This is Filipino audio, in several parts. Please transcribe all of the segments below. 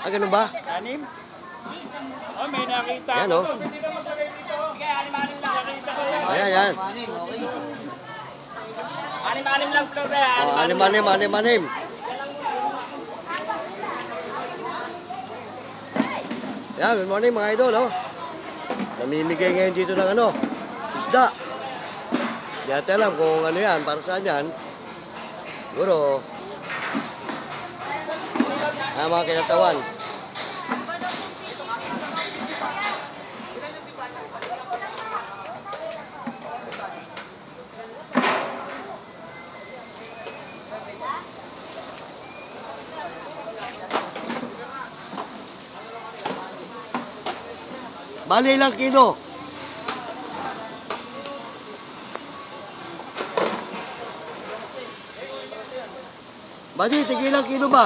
Ah, ganun ba? Anim? Oh, may nakita. Ayan, oh. Ayan, ayan. Anim-anim lang floor na yan. Oh, anim. Ayan, good morning mga idol, oh. Namimigay ngayon dito ng ano, isda. Di natin alam kung ano yan, para saan yan. Siguro, mga kinatawan. Bali ilang kilo? Bali, tigilang kilo ba?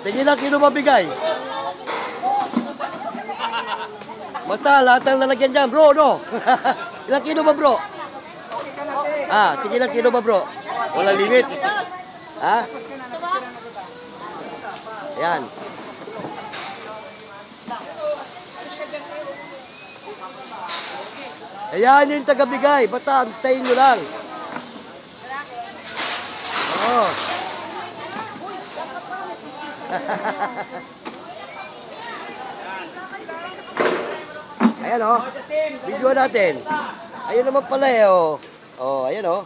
Tigilang kilo ba bigay? Mata, lahat ng lalagyan dyan, bro, no? Ilang kilo ba, bro? Ah, tigilang kilo ba, bro? Wala limit. Ha? Ayan. Ayan yung tagabigay. Basta antayin nyo lang. Oo. Ayan o. Video natin. Ayun naman pala eh o. O, ayan o.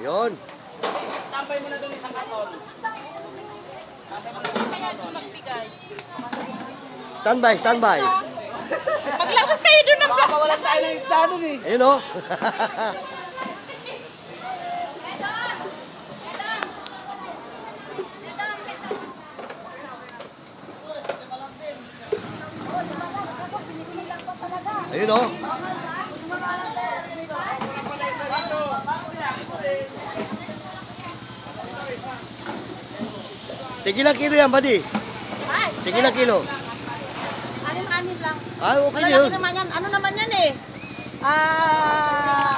Yun. Tambay mo na doon isang katon. Standby. Maglabas kayo doon ng Makawalan tayo ng estado eh. Ayun o. Ayun o. Tigilang kilo yan, buddy. Tigilang kilo. Anim-anim lang. Ah, okay Malalaki yun. naman yan. Ano naman yan eh?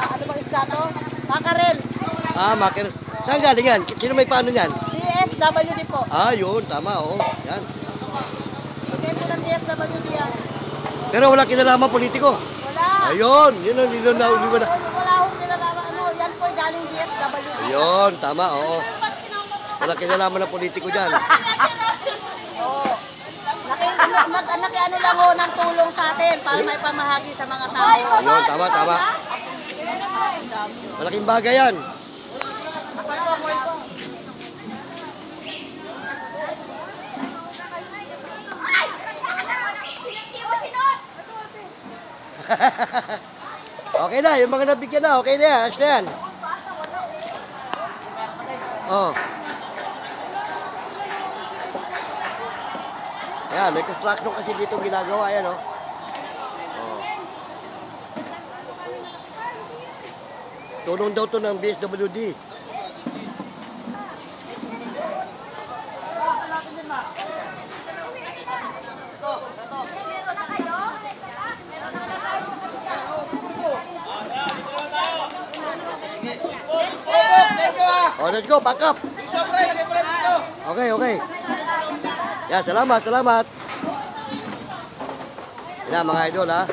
Ano bang isda to? Makarel. Ah, makir. Saan galing yan? Sino may paano yan? DSWD po. Ah, yun. Tama, oo. Yan. Siyempre ng DSWD yan. Pero wala kinalaman politiko. Wala. Ayun. Yun ang nilon na uli mo na. Wala akong nilalaman. Ano, yan po galing DSWD. Ayun. Tama, oo. Wala kinalaman ng politiko dyan. Oo. Naki-ano lang ho ng tulong sa atin para may pamahagi sa mga tao. Ayun. Tama. Malaking bagay yan. Okay na, yung mga nabigyan na, okay na yan, ayos na yan. Oh. Ayan, may construction kasi dito ginagawa, yan oh. Oh. Tulong daw to ng BSWD. Oh, let's go, pack up. Okay. Yan, salamat. Yan, mga idol, ha.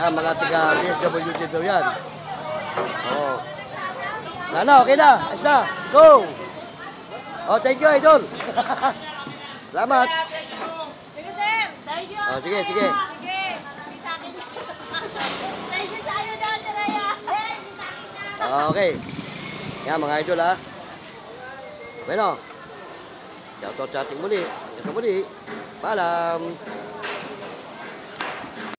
Yan, mga taga BSWD daw yan. Oh. Okay na. Ayos na. Go. Oh, thank you, idol. Salamat. Sige, sir. Thank you. Oh, sige. Sige. Kita akin. Thank you sa iyo daw, Taraya. Okay. Yan, mga idol, ha. Bueno. Shoutout sa ating muli. Hanggang sa muli. Paalam.